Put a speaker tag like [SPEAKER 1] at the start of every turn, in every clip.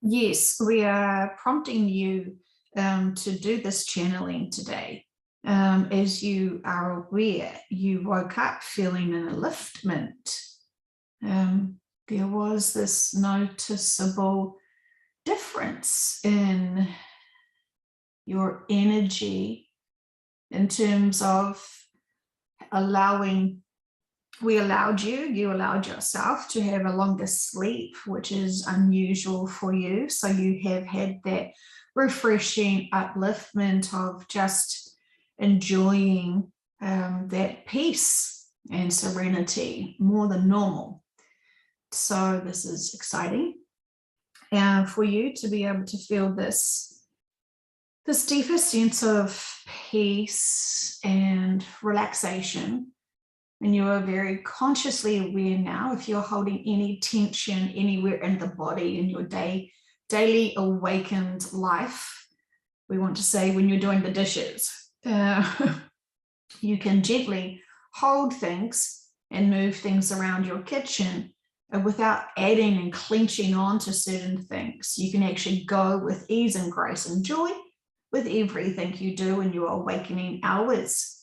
[SPEAKER 1] Yes, we are prompting you to do this channeling today. As you are aware, you woke up feeling an upliftment. There was this noticeable difference in your energy in terms of you allowed yourself to have a longer sleep, which is unusual for you. So you have had that refreshing upliftment of just enjoying that peace and serenity more than normal. So this is exciting. And for you to be able to feel this deeper sense of peace and relaxation. And you are very consciously aware now if you're holding any tension anywhere in the body in your daily awakened life. We want to say when you're doing the dishes, you can gently hold things and move things around your kitchen without adding and clenching on to certain things. You can actually go with ease and grace and joy with everything you do in your awakening hours.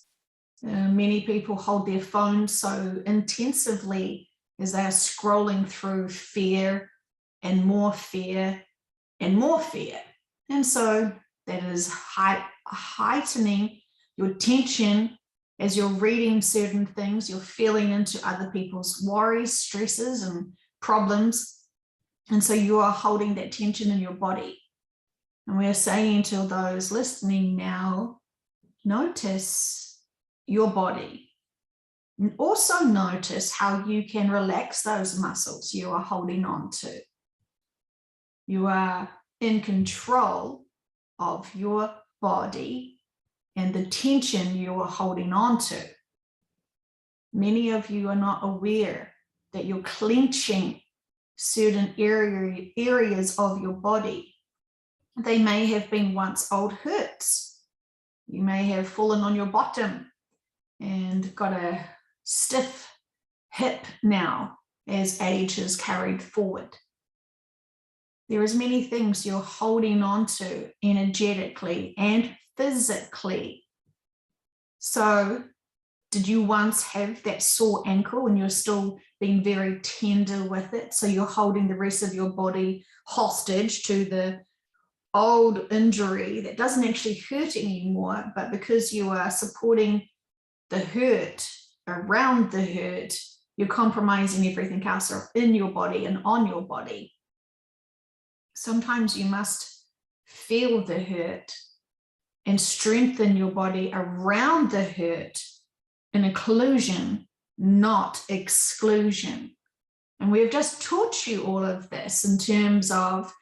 [SPEAKER 1] Many people hold their phones so intensively as they are scrolling through fear and more fear and more fear. And so that is heightening your tension as you're reading certain things, you're feeling into other people's worries, stresses, and problems. And so you are holding that tension in your body. And we're saying to those listening now, notice your body. And also notice how you can relax those muscles you are holding on to. You are in control of your body and the tension you are holding on to. Many of you are not aware that you're clenching certain areas of your body. They may have been once old hurts. You may have fallen on your bottom and got a stiff hip now as age has carried forward. There is many things you're holding on to energetically and physically. So did you once have that sore ankle and you're still being very tender with it? So you're holding the rest of your body hostage to the old injury that doesn't actually hurt anymore, but because you are supporting the hurt around the hurt, you're compromising everything else in your body and on your body. Sometimes you must feel the hurt and strengthen your body around the hurt in inclusion, not exclusion. And we've just taught you all of this in terms of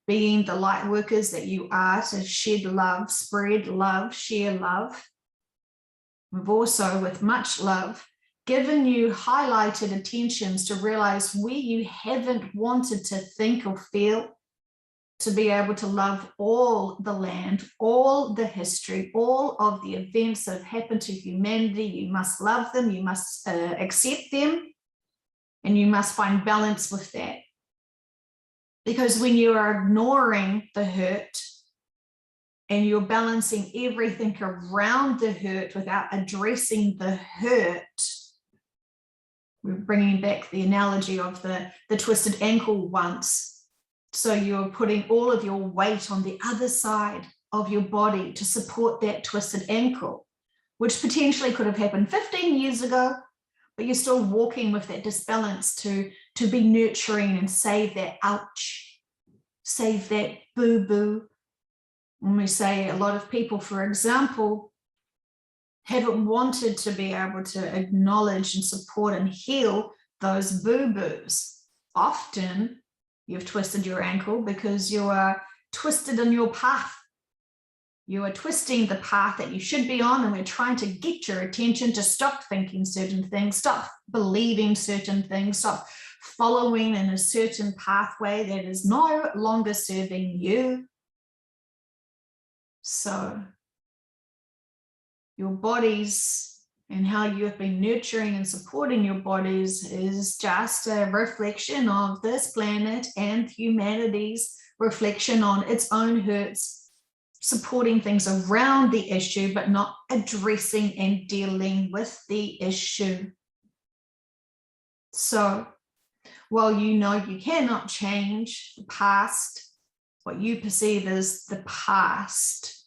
[SPEAKER 1] being the light workers that you are, to shed love, spread love, share love. We've also, with much love, given you highlighted attentions to realize where you haven't wanted to think or feel, to be able to love all the land, all the history, all of the events that have happened to humanity. You must love them, you must accept them, and you must find balance with that. Because when you are ignoring the hurt and you're balancing everything around the hurt without addressing the hurt, we're bringing back the analogy of the twisted ankle once. So you're putting all of your weight on the other side of your body to support that twisted ankle, which potentially could have happened 15 years ago, but you're still walking with that disbalance to be nurturing and save that ouch, save that boo-boo. When we say a lot of people, for example, haven't wanted to be able to acknowledge and support and heal those boo-boos. Often, you've twisted your ankle because you are twisted in your path. You are twisting the path that you should be on, and we're trying to get your attention to stop thinking certain things, stop believing certain things, stop following in a certain pathway that is no longer serving you. So your bodies and how you have been nurturing and supporting your bodies is just a reflection of this planet and humanity's reflection on its own hurts, supporting things around the issue, but not addressing and dealing with the issue. So while you know you cannot change the past, what you perceive as the past,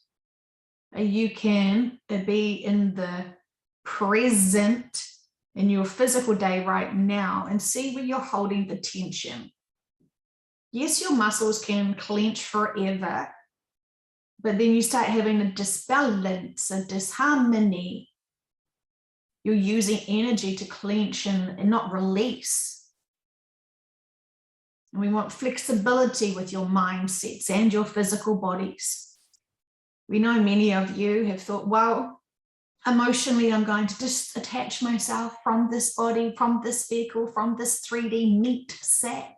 [SPEAKER 1] you can be in the present in your physical day right now and see where you're holding the tension. Yes, your muscles can clench forever, but then you start having a disbalance, a disharmony. You're using energy to clench and not release. And we want flexibility with your mindsets and your physical bodies. We know many of you have thought, well, emotionally, I'm going to detach myself from this body, from this vehicle, from this 3D meat sack,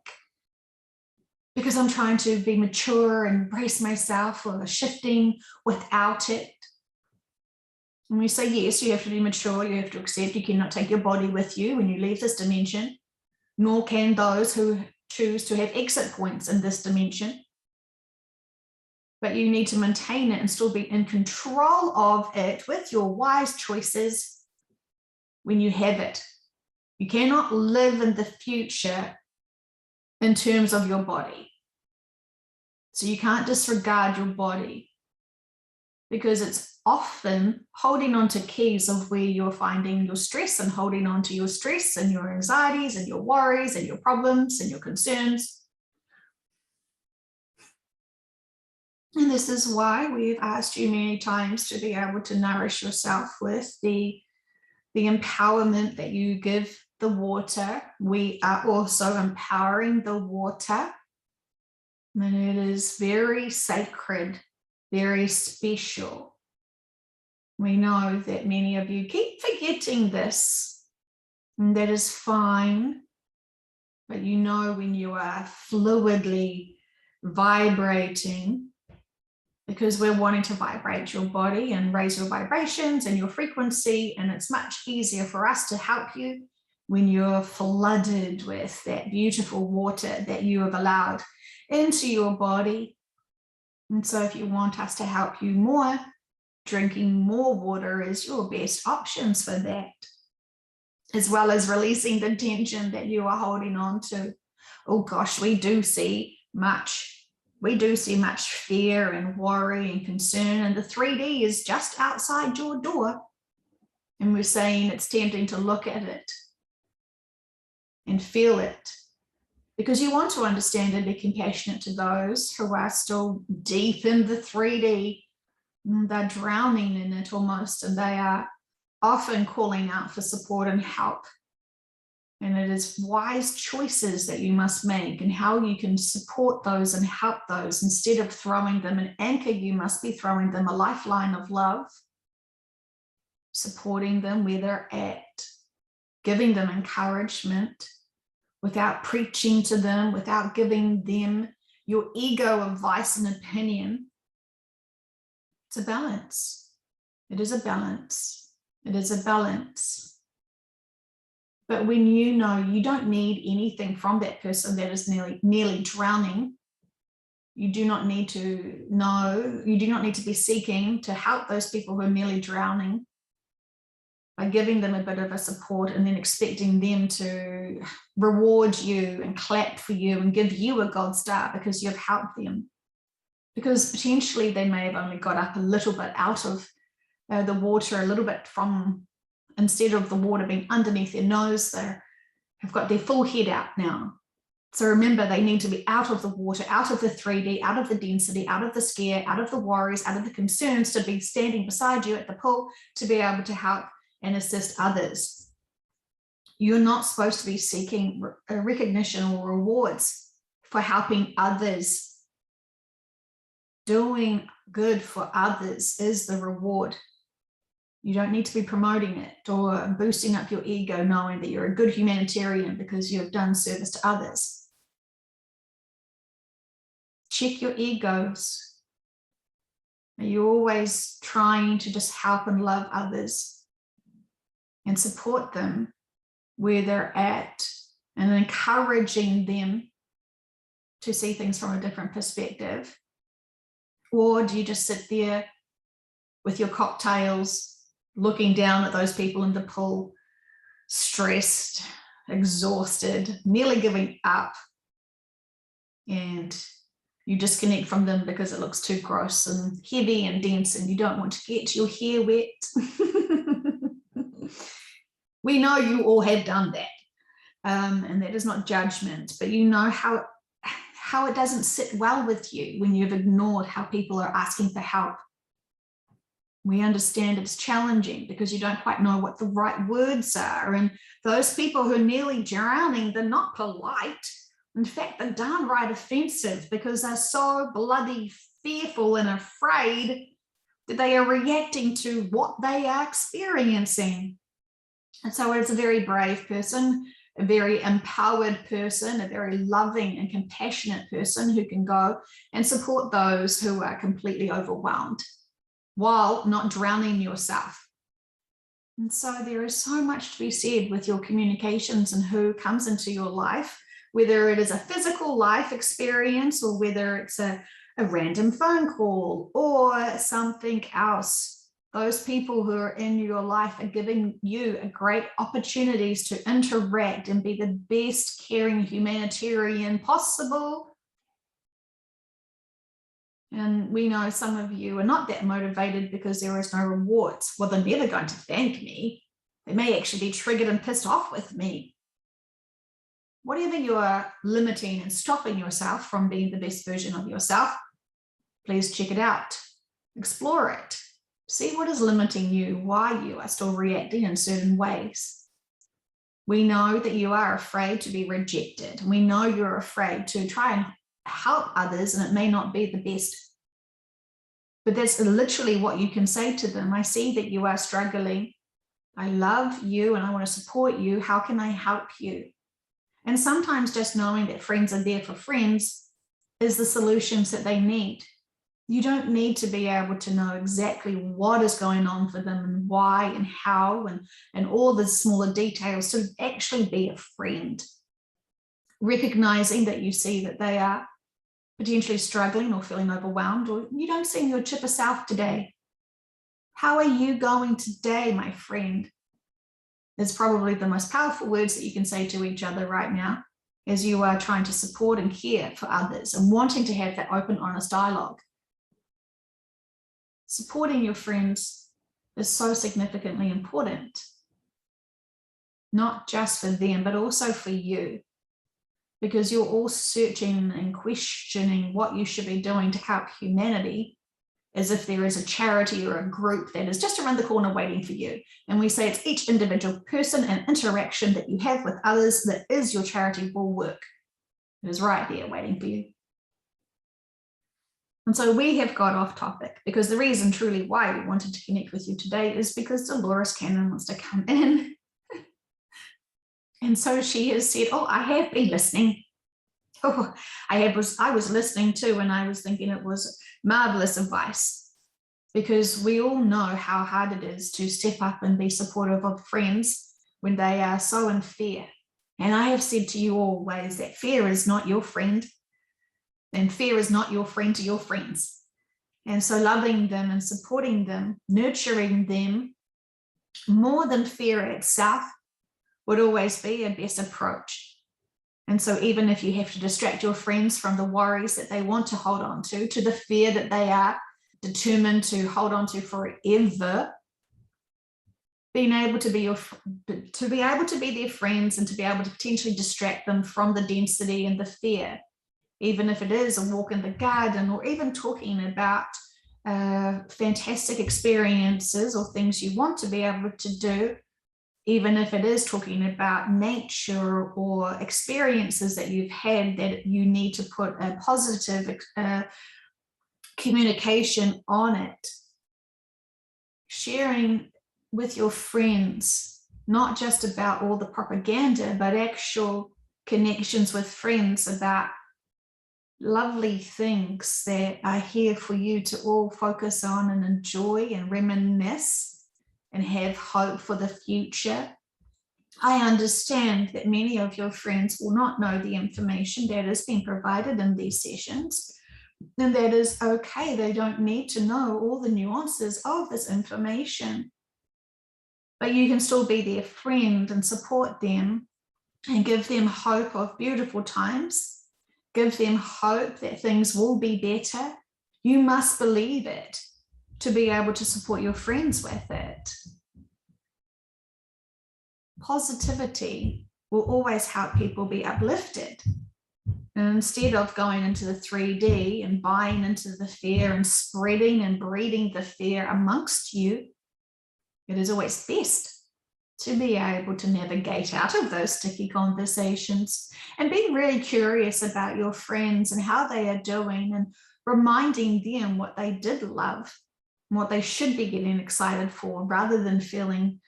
[SPEAKER 1] because I'm trying to be mature and embrace myself or shifting without it. And we say, yes, you have to be mature, you have to accept you cannot take your body with you when you leave this dimension, nor can those who choose to have exit points in this dimension. But you need to maintain it and still be in control of it with your wise choices when you have it. You cannot live in the future in terms of your body. So you can't disregard your body because it's often holding on to keys of where you're finding your stress and holding on to your stress and your anxieties and your worries and your problems and your concerns. And this is why we've asked you many times to be able to nourish yourself with the empowerment that you give the water. We are also empowering the water. And it is very sacred, very special. We know that many of you keep forgetting this, and that is fine. But you know when you are fluidly vibrating, because we're wanting to vibrate your body and raise your vibrations and your frequency, and it's much easier for us to help you when you're flooded with that beautiful water that you have allowed into your body. And so if you want us to help you more, drinking more water is your best options for that, as well as releasing the tension that you are holding on to. Oh gosh, we do see much fear and worry and concern, and the 3D is just outside your door. And we're saying it's tempting to look at it and feel it, because you want to understand and be compassionate to those who are still deep in the 3D. They're drowning in it almost, and they are often calling out for support and help. And it is wise choices that you must make and how you can support those and help those. Instead of throwing them an anchor, you must be throwing them a lifeline of love, supporting them where they're at, giving them encouragement without preaching to them, without giving them your ego advice and opinion. It's a balance. It is a balance. It is a balance. But when you know you don't need anything from that person that is nearly drowning, you do not need to know, you do not need to be seeking to help those people who are nearly drowning by giving them a bit of a support and then expecting them to reward you and clap for you and give you a gold star because you've helped them. Because potentially they may have only got up a little bit out of the water, a little bit from, instead of the water being underneath their nose, they have got their full head out now. So remember, they need to be out of the water, out of the 3D, out of the density, out of the scare, out of the worries, out of the concerns, to be standing beside you at the pool, to be able to help and assist others. You're not supposed to be seeking recognition or rewards for helping others. Doing good for others is the reward. You don't need to be promoting it or boosting up your ego, knowing that you're a good humanitarian because you have done service to others. Check your egos. Are you always trying to just help and love others and support them where they're at and encouraging them to see things from a different perspective? Or do you just sit there with your cocktails, looking down at those people in the pool, stressed, exhausted, nearly giving up, and you disconnect from them because it looks too gross and heavy and dense and you don't want to get your hair wet? We know you all have done that, and that is not judgment, but you know how it doesn't sit well with you when you've ignored how people are asking for help. We understand it's challenging because you don't quite know what the right words are, and those people who are nearly drowning, they're not polite. In fact, they're downright offensive because they're so bloody fearful and afraid that they are reacting to what they are experiencing. And so it's a very brave person, a very empowered person, a very loving and compassionate person who can go and support those who are completely overwhelmed while not drowning yourself. And so there is so much to be said with your communications and who comes into your life, whether it is a physical life experience or whether it's a random phone call or something else. Those people who are in your life are giving you a great opportunities to interact and be the best caring humanitarian possible. And we know some of you are not that motivated because there is no rewards. Well, they're never going to thank me. They may actually be triggered and pissed off with me. Whatever you are limiting and stopping yourself from being the best version of yourself, please check it out. Explore it. See what is limiting you, why you are still reacting in certain ways. We know that you are afraid to be rejected. We know you're afraid to try and help others, and it may not be the best. But that's literally what you can say to them. I see that you are struggling. I love you and I want to support you. How can I help you? And sometimes just knowing that friends are there for friends is the solutions that they need. You don't need to be able to know exactly what is going on for them and why and how and all the smaller details to actually be a friend. Recognizing that you see that they are potentially struggling or feeling overwhelmed, or you don't seem your chipper self today. How are you going today, my friend? Is probably the most powerful words that you can say to each other right now as you are trying to support and care for others and wanting to have that open, honest dialogue. Supporting your friends is so significantly important, not just for them, but also for you, because you're all searching and questioning what you should be doing to help humanity, as if there is a charity or a group that is just around the corner waiting for you. And we say it's each individual person and interaction that you have with others that is your charity bulwark. It is right there waiting for you. And so we have got off topic because the reason truly why we wanted to connect with you today is because Dolores Cannon wants to come in. And so she has said, oh, I have been listening. Oh, I was listening too, and I was thinking it was marvelous advice, because we all know how hard it is to step up and be supportive of friends when they are so in fear. And I have said to you always that fear is not your friend, and fear is not your friend to your friends. And so loving them and supporting them, nurturing them more than fear itself would always be a best approach. And so even if you have to distract your friends from the worries that they want to hold on to the fear that they are determined to hold on to forever, being able to be their friends and to be able to potentially distract them from the density and the fear, even if it is a walk in the garden or even talking about fantastic experiences or things you want to be able to do, even if it is talking about nature or experiences that you've had that you need to put a positive communication on it. Sharing with your friends, not just about all the propaganda, but actual connections with friends about lovely things that are here for you to all focus on and enjoy and reminisce and have hope for the future. I understand that many of your friends will not know the information that has been provided in these sessions, and that is okay. They don't need to know all the nuances of this information, but you can still be their friend and support them and give them hope of beautiful times, give them hope that things will be better. You must believe it to be able to support your friends with it. Positivity will always help people be uplifted. And instead of going into the 3D and buying into the fear and spreading and breeding the fear amongst you, it is always best to be able to navigate out of those sticky conversations and being really curious about your friends and how they are doing, and reminding them what they did love, what they should be getting excited for, rather than feeling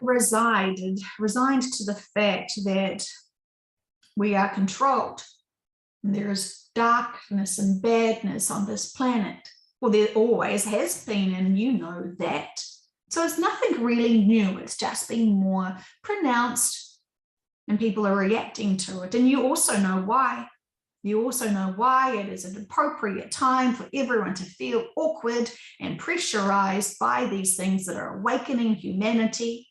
[SPEAKER 1] resigned to the fact that we are controlled. And there is darkness and badness on this planet. Well, there always has been, and you know that. So it's nothing really new. It's just been more pronounced and people are reacting to it. And you also know why. You also know why it is an appropriate time for everyone to feel awkward and pressurized by these things that are awakening humanity.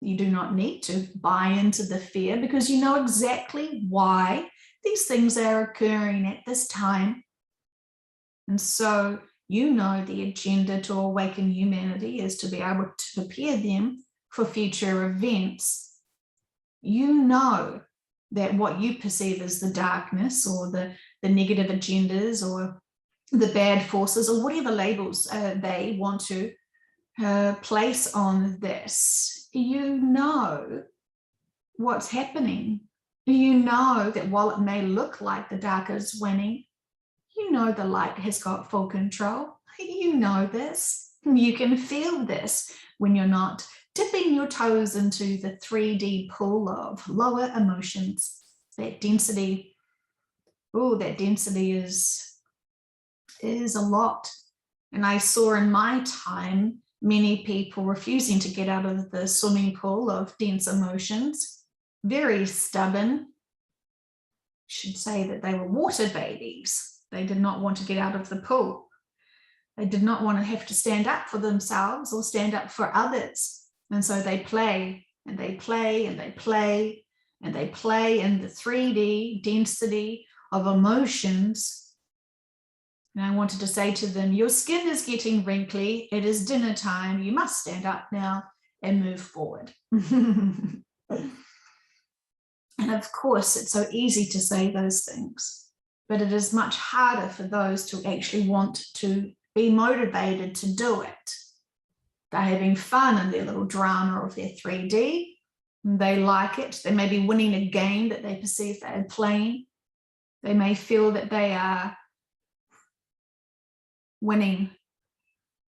[SPEAKER 1] You do not need to buy into the fear, because you know exactly why these things are occurring at this time. And so you know the agenda to awaken humanity is to be able to prepare them for future events. You know that what you perceive as the darkness or the negative agendas or the bad forces or whatever labels they want to place on this, you know what's happening. You know that while it may look like the dark is winning, you know the light has got full control. You know this. You can feel this when you're not dipping your toes into the 3D pool of lower emotions. That density, oh, that density is a lot. And I saw in my time many people refusing to get out of the swimming pool of dense emotions, very stubborn. I should say that they were water babies. They did not want to get out of the pool. They did not want to have to stand up for themselves or stand up for others. And so they play and they play and they play and they play in the 3D density of emotions. And I wanted to say to them, your skin is getting wrinkly. It is dinner time. You must stand up now and move forward. And of course, it's so easy to say those things, but it is much harder for those to actually want to be motivated to do it. They're having fun in their little drama of their 3D. They like it. They may be winning a game that they perceive they are playing. They may feel that they are winning.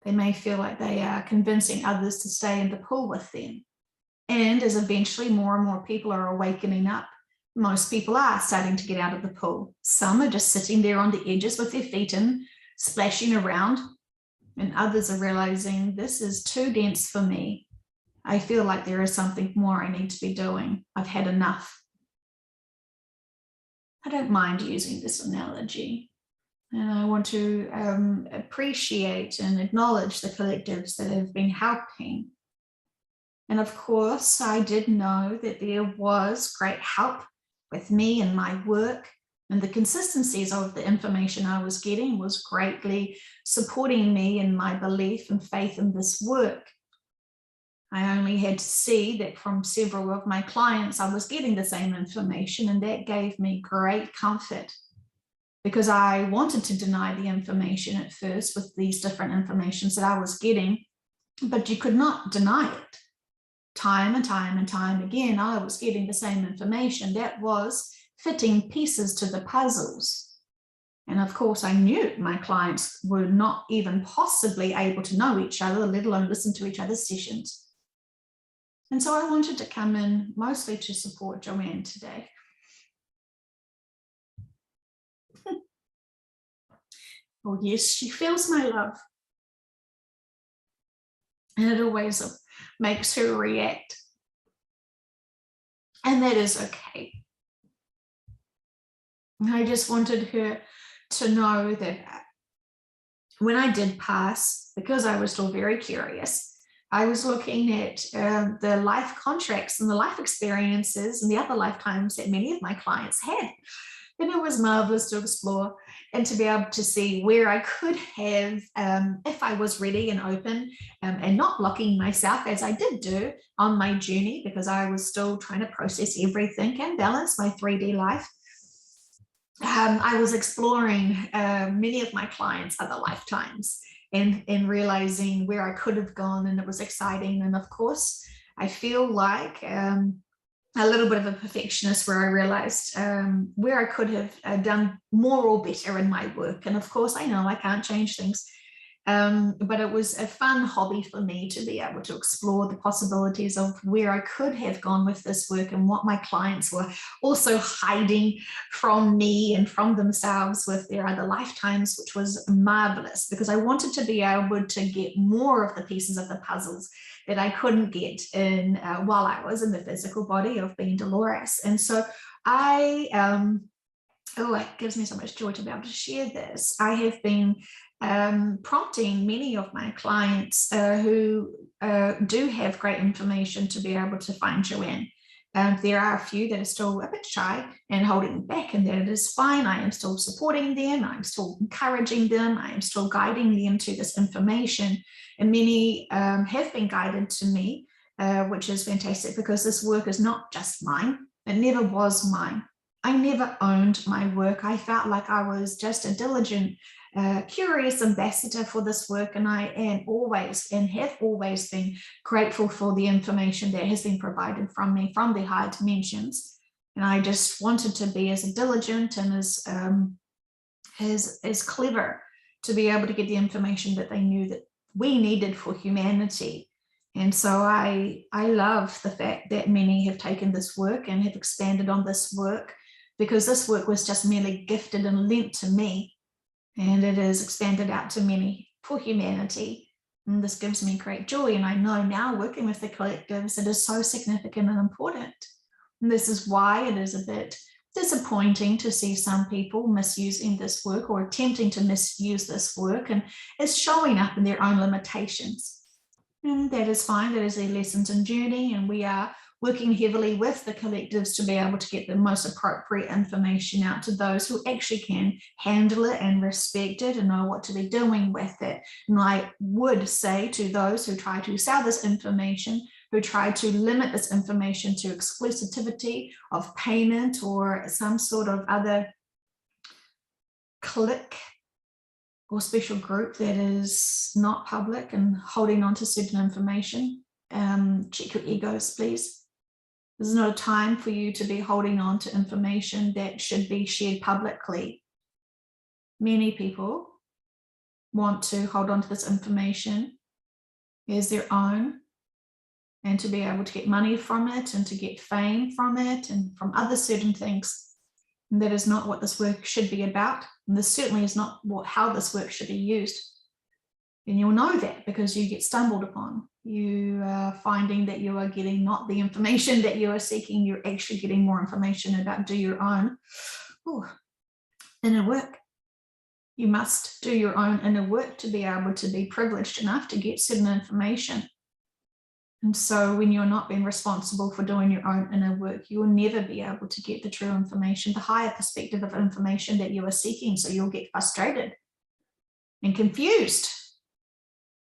[SPEAKER 1] They may feel like they are convincing others to stay in the pool with them. And as eventually more and more people are awakening up, most people are starting to get out of the pool. Some are just sitting there on the edges with their feet in, splashing around, and others are realizing this is too dense for me. I feel like there is something more I need to be doing. I've had enough. I don't mind using this analogy. And I want to appreciate and acknowledge the collectives that have been helping. And of course, I did know that there was great help with me and my work, and the consistencies of the information I was getting was greatly supporting me in my belief and faith in this work. I only had to see that from several of my clients, I was getting the same information, and that gave me great comfort, because I wanted to deny the information at first with these different informations that I was getting, but you could not deny it. Time and time and time again, I was getting the same information that was fitting pieces to the puzzles. And of course, I knew my clients were not even possibly able to know each other, let alone listen to each other's sessions. And so I wanted to come in mostly to support Joanne today. Oh yes, she feels my love. And it always makes her react. And that is okay. I just wanted her to know that when I did pass, because I was still very curious, I was looking at the life contracts and the life experiences and the other lifetimes that many of my clients had. And it was marvelous to explore and to be able to see where I could have, if I was ready and open, and not blocking myself as I did do on my journey, because I was still trying to process everything and balance my 3D life. I was exploring many of my clients' other lifetimes and realizing where I could have gone, and it was exciting. And of course, I feel like a little bit of a perfectionist, where I realized where I could have done more or better in my work. And of course, I know I can't change things. But it was a fun hobby for me to be able to explore the possibilities of where I could have gone with this work and what my clients were also hiding from me and from themselves with their other lifetimes, which was marvelous, because I wanted to be able to get more of the pieces of the puzzles that I couldn't get in while I was in the physical body of being Dolores. And so it gives me so much joy to be able to share this. I have been prompting many of my clients who do have great information to be able to find Joanne. There are a few that are still a bit shy and holding back, and that is fine. I am still supporting them. I'm still encouraging them. I am still guiding them to this information. And many have been guided to me, which is fantastic, because this work is not just mine. It never was mine. I never owned my work. I felt like I was just a diligent, curious ambassador for this work, and I am always and have always been grateful for the information that has been provided from me from the higher dimensions. And I just wanted to be as diligent and as clever to be able to get the information that they knew that we needed for humanity. And so I love the fact that many have taken this work and have expanded on this work, because this work was just merely gifted and lent to me, and it is expanded out to many for humanity. And this gives me great joy. And I know now, working with the collectives, it is so significant and important. And this is why it is a bit disappointing to see some people misusing this work or attempting to misuse this work, and it's showing up in their own limitations. And that is fine. That is their lessons and journey. And we are working heavily with the collectives to be able to get the most appropriate information out to those who actually can handle it and respect it and know what to be doing with it. And I would say to those who try to sell this information, who try to limit this information to exclusivity of payment or some sort of other clique or special group that is not public and holding on to certain information, check your egos, please. This is not a time for you to be holding on to information that should be shared publicly. Many people want to hold on to this information as their own, and to be able to get money from it and to get fame from it and from other certain things. And that is not what this work should be about. And this certainly is not how this work should be used. And you'll know that because you get stumbled upon. You are finding that you are getting not the information that you are seeking. You're actually getting more information about do your own inner work. You must do your own inner work to be able to be privileged enough to get certain information. And so when you're not being responsible for doing your own inner work, you will never be able to get the true information, the higher perspective of information that you are seeking. So you'll get frustrated and confused.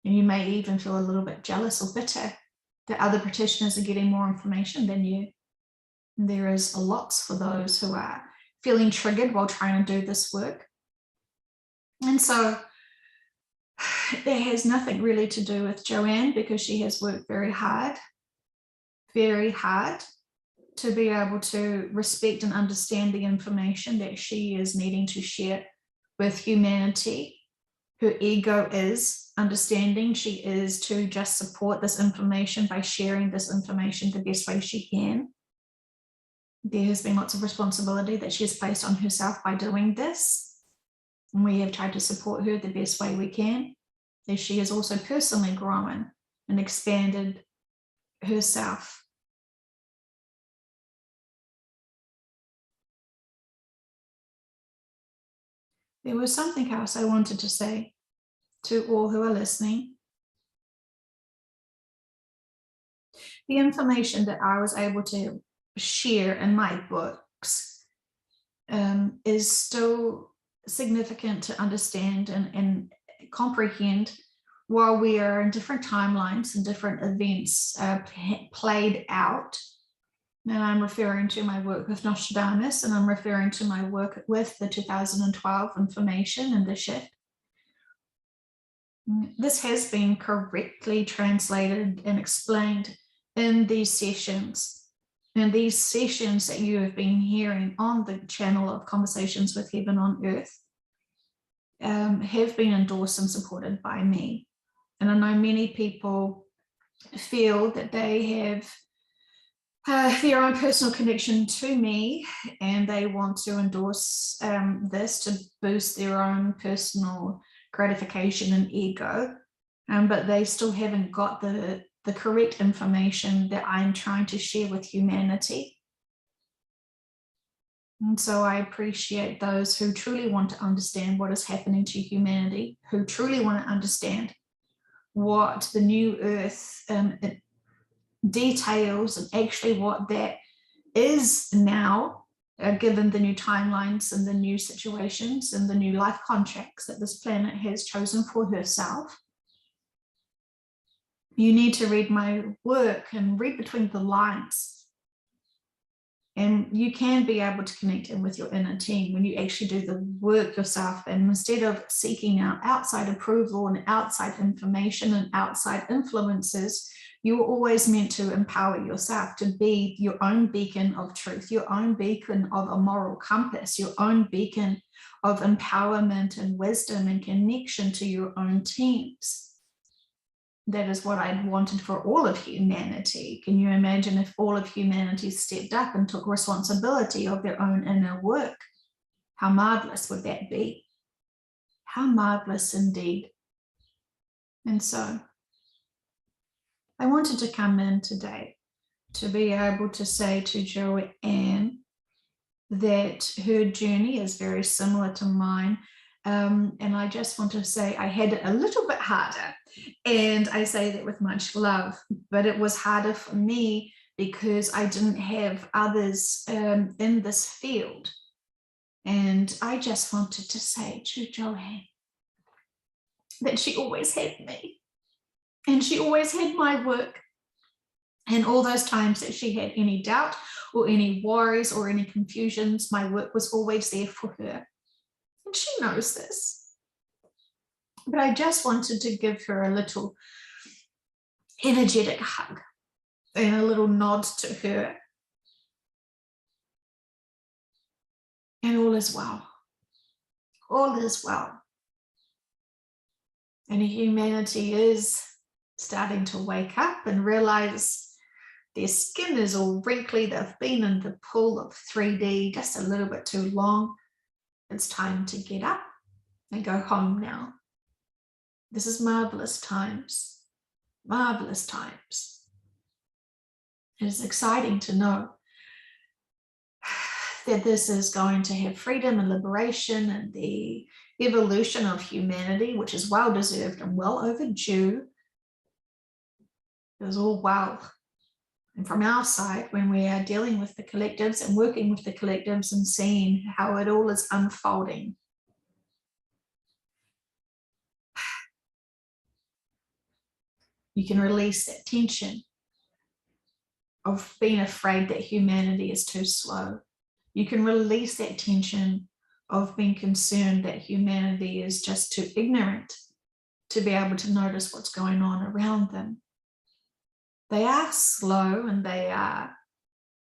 [SPEAKER 1] And you may even feel a little bit jealous or bitter that other practitioners are getting more information than you. And there is lots for those who are feeling triggered while trying to do this work. And so that has nothing really to do with Joanne, because she has worked very hard to be able to respect and understand the information that she is needing to share with humanity. Her ego is understanding. She is to just support this information by sharing this information the best way she can. There has been lots of responsibility that she has placed on herself by doing this. And we have tried to support her the best way we can, as she has also personally grown and expanded herself there was something else I wanted to say to all who are listening. The information that I was able to share in my books is still significant to understand and comprehend while we are in different timelines and different events played out. And I'm referring to my work with Nostradamus, and I'm referring to my work with the 2012 information and the shift. This has been correctly translated and explained in these sessions. And these sessions that you have been hearing on the channel of Conversations with Heaven on Earth have been endorsed and supported by me. And I know many people feel that they have their own personal connection to me, and they want to endorse this to boost their own personal gratification and ego, but they still haven't got the correct information that I'm trying to share with humanity. And so I appreciate those who truly want to understand what is happening to humanity, who truly want to understand what the new earth details and actually what that is now, given the new timelines and the new situations and the new life contracts that this planet has chosen for herself. You need to read my work and read between the lines. And you can be able to connect in with your inner team when you actually do the work yourself. And instead of seeking out outside approval and outside information and outside influences, you were always meant to empower yourself to be your own beacon of truth, your own beacon of a moral compass, your own beacon of empowerment and wisdom and connection to your own teams. That is what I wanted for all of humanity. Can you imagine if all of humanity stepped up and took responsibility of their own inner work? How marvelous would that be? How marvelous indeed. And so I wanted to come in today to be able to say to Joanne that her journey is very similar to mine. And I just want to say I had it a little bit harder, and I say that with much love, but it was harder for me because I didn't have others in this field. And I just wanted to say to Joanne that she always had me, and she always had my work. And all those times that she had any doubt or any worries or any confusions, my work was always there for her. And she knows this. But I just wanted to give her a little energetic hug and a little nod to her. And all is well. All is well. And humanity is starting to wake up and realize their skin is all wrinkly. They've been in the pool of 3D just a little bit too long. It's time to get up and go home now. This is marvelous times. Marvelous times. It is exciting to know that this is going to have freedom and liberation and the evolution of humanity, which is well deserved and well overdue. It is all well. And from our side, when we are dealing with the collectives and working with the collectives and seeing how it all is unfolding, you can release that tension of being afraid that humanity is too slow. You can release that tension of being concerned that humanity is just too ignorant to be able to notice what's going on around them. They are slow and they are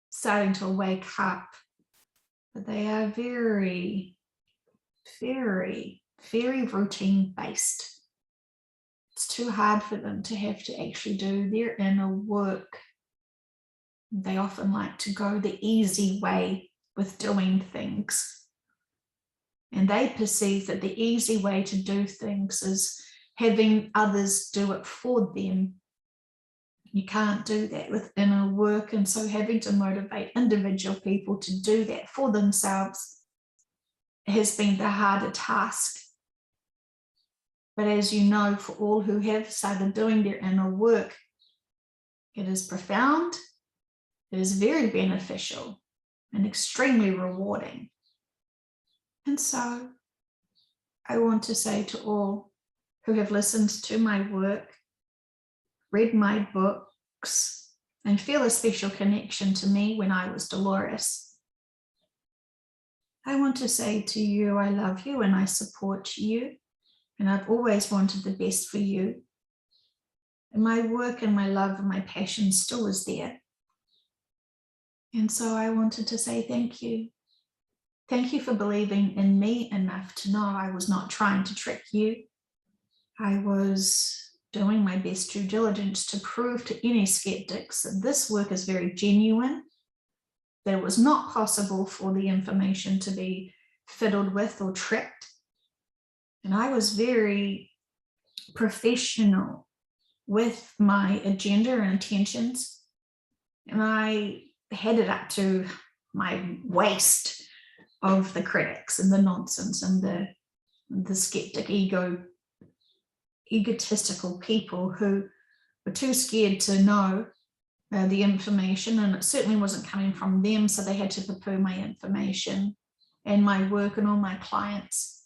[SPEAKER 1] starting to wake up, but they are very, very, very routine based. It's too hard for them to have to actually do their inner work. They often like to go the easy way with doing things. And they perceive that the easy way to do things is having others do it for them. You can't do that with inner work, and so having to motivate individual people to do that for themselves has been the harder task. But as you know, for all who have started doing their inner work, it is profound, it is very beneficial, and extremely rewarding. And so I want to say to all who have listened to my work, read my books, and feel a special connection to me when I was Dolores, I want to say to you, I love you and I support you, and I've always wanted the best for you. And my work and my love and my passion still is there. And so I wanted to say thank you. Thank you for believing in me enough to know I was not trying to trick you. I was doing my best due diligence to prove to any skeptics that this work is very genuine, that it was not possible for the information to be fiddled with or tricked. And I was very professional with my agenda and intentions. And I had it up to my waist of the critics and the nonsense and the skeptic egotistical people who were too scared to know the information, and it certainly wasn't coming from them, so they had to poo-poo my information and my work and all my clients.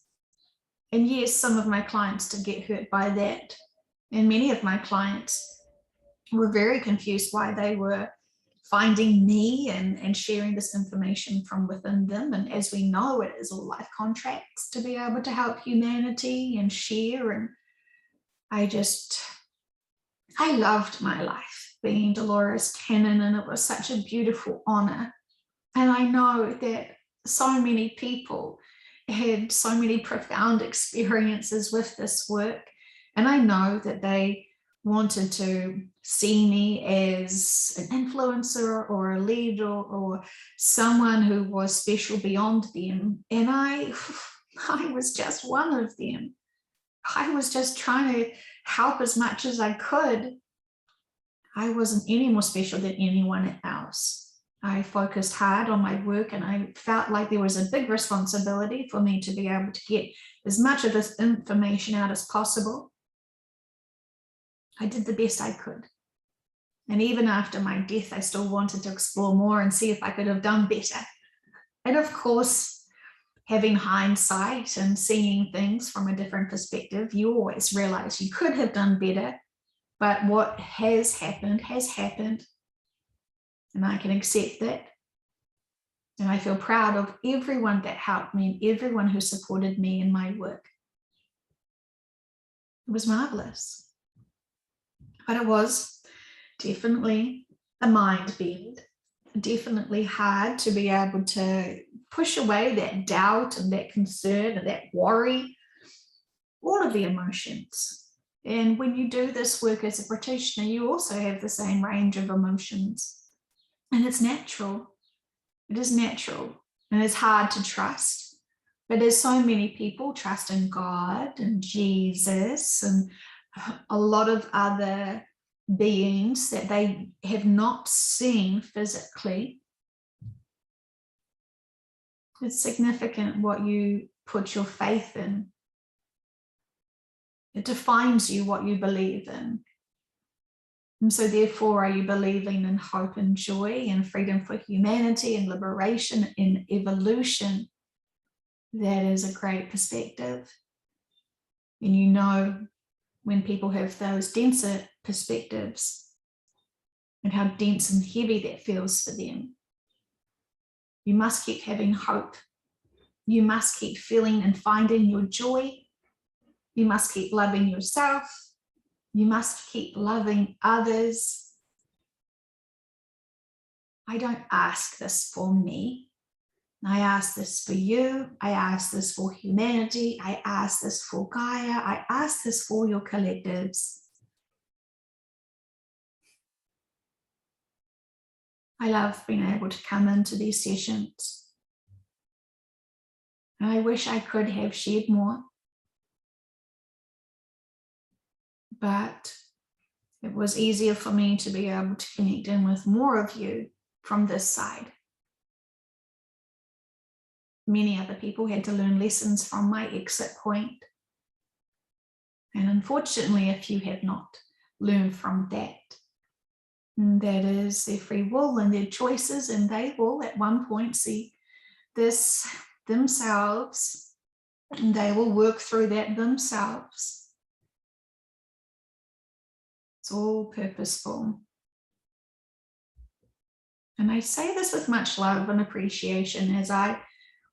[SPEAKER 1] And yes, some of my clients did get hurt by that, and many of my clients were very confused why they were finding me and sharing this information from within them. And as we know, it is all life contracts to be able to help humanity and share. And I loved my life being Dolores Cannon, and it was such a beautiful honor. And I know that so many people had so many profound experiences with this work. And I know that they wanted to see me as an influencer or a leader or someone who was special beyond them. And I was just one of them. I was just trying to help as much as I could. I wasn't any more special than anyone else. I focused hard on my work, and I felt like there was a big responsibility for me to be able to get as much of this information out as possible. I did the best I could. And even after my death, I still wanted to explore more and see if I could have done better. And of course, having hindsight and seeing things from a different perspective, you always realize you could have done better, but what has happened, and I can accept that. And I feel proud of everyone that helped me and everyone who supported me in my work. It was marvelous. But it was definitely a mind bend, definitely hard to be able to push away that doubt and that concern and that worry, all of the emotions. And when you do this work as a practitioner, you also have the same range of emotions. And it's natural. It is natural. And it's hard to trust. But there's so many people trust in God and Jesus and a lot of other beings that they have not seen physically. It's significant what you put your faith in. It defines you what you believe in. And so therefore, are you believing in hope and joy and freedom for humanity and liberation and evolution? That is a great perspective. And you know, when people have those denser perspectives and how dense and heavy that feels for them, you must keep having hope. You must keep feeling and finding your joy. You must keep loving yourself. You must keep loving others. I don't ask this for me. I ask this for you. I ask this for humanity. I ask this for Gaia. I ask this for your collectives. I love being able to come into these sessions. And I wish I could have shared more. But it was easier for me to be able to connect in with more of you from this side. many other people had to learn lessons from my exit point. And unfortunately, a few have not learned from that. And that is their free will and their choices, and they will at one point see this themselves, and they will work through that themselves. It's all purposeful. And I say this with much love and appreciation, as I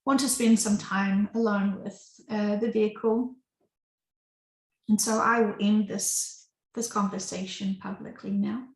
[SPEAKER 1] want to spend some time alone with the vehicle. And so I will end this conversation publicly now.